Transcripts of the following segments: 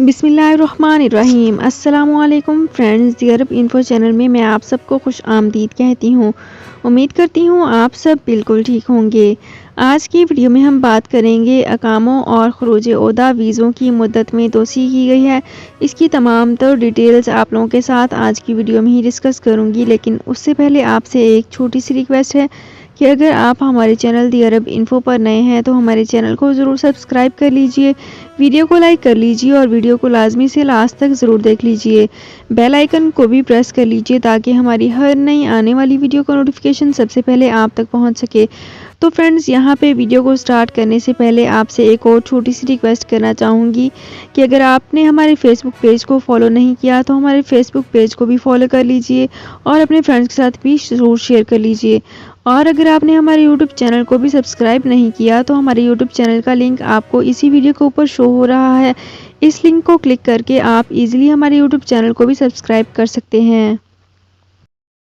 बिस्मिल्लाहिर्रहमानिर्रहीम। अस्सलामु अलैकुम फ्रेंड्स, दी अरब इन्फो चैनल में मैं आप सबको खुश आमदीद कहती हूँ। उम्मीद करती हूँ आप सब बिल्कुल ठीक होंगे। आज की वीडियो में हम बात करेंगे अकामों और खरूज ओहदा वीज़ों की मुद्दत में तोसी की गई है। इसकी तमाम तर डिटेल्स आप लोगों के साथ आज की वीडियो में ही डिस्कस करूँगी, लेकिन उससे पहले आपसे एक छोटी सी रिक्वेस्ट है कि अगर आप हमारे चैनल दी अरब इन्फो पर नए हैं तो हमारे चैनल को ज़रूर सब्सक्राइब कर लीजिए, वीडियो को लाइक कर लीजिए और वीडियो को लाजमी से लास्ट तक ज़रूर देख लीजिए। बेल आइकन को भी प्रेस कर लीजिए ताकि हमारी हर नई आने वाली वीडियो का नोटिफिकेशन सबसे पहले आप तक पहुंच सके। तो फ्रेंड्स, यहाँ पे वीडियो को स्टार्ट करने से पहले आपसे एक और छोटी सी रिक्वेस्ट करना चाहूँगी कि अगर आपने हमारे फेसबुक पेज को फॉलो नहीं किया तो हमारे फेसबुक पेज को भी फॉलो कर लीजिए और अपने फ्रेंड्स के साथ भी ज़रूर शेयर कर लीजिए। और अगर आपने हमारे यूट्यूब चैनल को भी सब्सक्राइब नहीं किया तो हमारे यूट्यूब चैनल का लिंक आपको इसी वीडियो के ऊपर शो हो रहा है। इस लिंक को क्लिक करके आप इजीली हमारे यूट्यूब चैनल को भी सब्सक्राइब कर सकते हैं।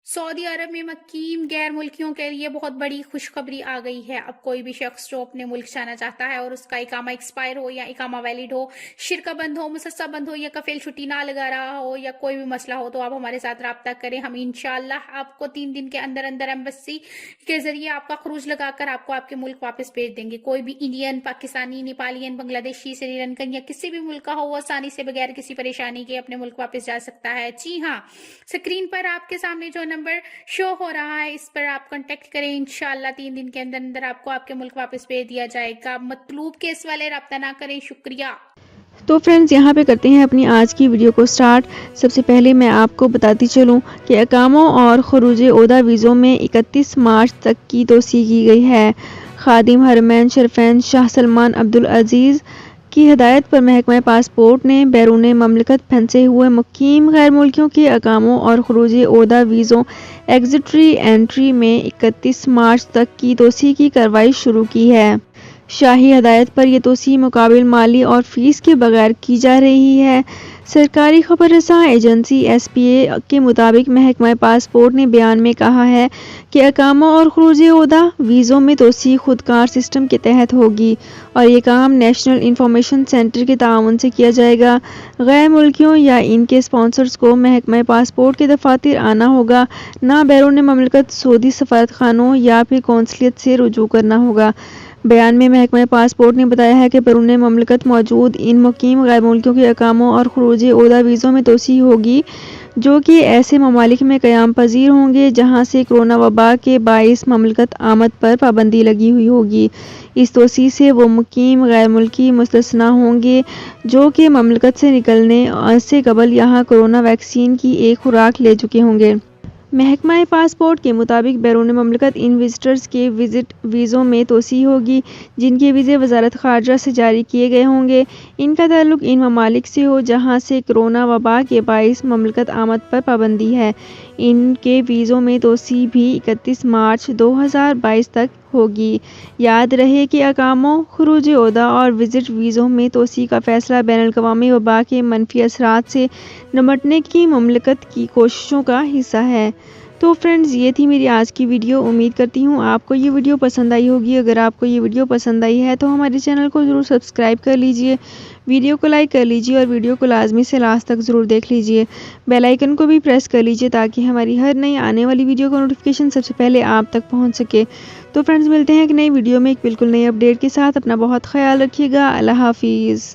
सऊदी अरब में मुकीम गैर मुल्कियों के लिए बहुत बड़ी खुशखबरी आ गई है। अब कोई भी शख्स जो अपने मुल्क जाना चाहता है और उसका इकामा एक्सपायर हो या इकामा वैलिड हो, शिरका बंद हो, मुसस्सा बंद हो या कफील छुट्टी ना लगा रहा हो या कोई भी मसला हो, तो आप हमारे साथ रब्ता करें। हम इंशाल्लाह आपको 3 दिन के अंदर अंदर एम्बेसी के जरिए आपका खरूज लगाकर आपको आपके मुल्क वापस भेज देंगे। कोई भी इंडियन, पाकिस्तानी, नेपालियन, बांग्लादेशी, श्रीलंकन या किसी भी मुल्क का हो, वो आसानी से बगैर किसी परेशानी के अपने मुल्क वापस जा सकता है। जी हाँ, स्क्रीन पर आपके सामने जो नंबर शो हो रहा है इस पर आप कांटेक्ट करें। इंशाल्लाह 3 दिन के अंदर अंदर आपको आपके मुल्क वापस भेज दिया जाएगा। मतलूब केस वाले रब्ता ना करें। शुक्रिया। तो फ्रेंड्स, यहाँ पे करते हैं अपनी आज की वीडियो को स्टार्ट। सबसे पहले मैं आपको बताती चलूँ कि अकामों और खरूज ओहदा वीज़ों में 31 मार्च तक की तोसी की गई है। खादिम हरमैन शरफैन शाह सलमान अब्दुल अजीज़ की हिदायत पर महकमा पासपोर्ट ने बैरून ममलकत फंसे हुए मुकीम गैर मुल्कियों के अकामों और खरूज ओहदा वीज़ों एग्जिटरी एंट्री में 31 मार्च तक की तोसी की कार्रवाई शुरू की है। शाही हदायत पर यह तोसी मुकाबिल माली और फीस के बगैर की जा रही है। सरकारी खबर रसां एजेंसी SPA के मुताबिक महकमा पासपोर्ट ने बयान में कहा है कि अकामा और खरूज ओहदा वीज़ों में तोसी खुदकार सिस्टम के तहत होगी और ये काम नेशनल इंफॉर्मेशन सेंटर के ताउन से किया जाएगा। गैर मुल्कियों या इनके स्पॉन्सर्स को महकमा पासपोर्ट के दफातर आना होगा, ना बैरून ममलकत सऊदी सफारत खानों या फिर कौंसलियत से रुजू करना होगा। बयान में महकमा पासपोर्ट ने बताया है कि बैरून ममलकत मौजूद इन मुकीम गैर मुल्कियों के अकामों और खरूज ओहदा वीज़ों में तोसी होगी जो कि ऐसे ममालिक में क़याम पजीर होंगे जहाँ से कोरोना वबा के बाइस ममलकत आमद पर पाबंदी लगी हुई होगी। इस तोसी से वो मुकीम गैर मुल्की मुस्तस्ना होंगे जो कि ममलकत से निकलने से कबल यहाँ कोरोना वैक्सीन की एक खुराक ले चुके होंगे। महकमा पासपोर्ट के मुताबिक बैरून ममलकत इन विजिटर्स के विज़िट वीज़ों में तोसी होगी जिनके वीज़े वजारत ख़ारजा से जारी किए गए होंगे। इनका ताल्लुक इन ममालिक से हो जहाँ से कोरोना वबा के बाइस ममलकत आमद पर पाबंदी है। इनके वीज़ों में तोसी भी 31 मार्च 2022 तक होगी। याद रहे कि अकामों, खरूज ओहदा और विज़िट वीज़ों में तोसी का फ़ैसला बैनुल-अक़वामी वबा के मनफी असरात से निपटने की ममलकत की कोशिशों का हिस्सा है। तो फ्रेंड्स, ये थी मेरी आज की वीडियो। उम्मीद करती हूँ आपको ये वीडियो पसंद आई होगी। अगर आपको ये वीडियो पसंद आई है तो हमारे चैनल को ज़रूर सब्सक्राइब कर लीजिए, वीडियो को लाइक कर लीजिए और वीडियो को लाजमी से लास्ट तक ज़रूर देख लीजिए। बेल आइकन को भी प्रेस कर लीजिए ताकि हमारी हर नई आने वाली वीडियो का नोटिफिकेशन सबसे पहले आप तक पहुँच सके। तो फ्रेंड्स, मिलते हैं एक नई वीडियो में एक बिल्कुल नई अपडेट के साथ। अपना बहुत ख्याल रखिएगा। अल्लाह हाफिज़।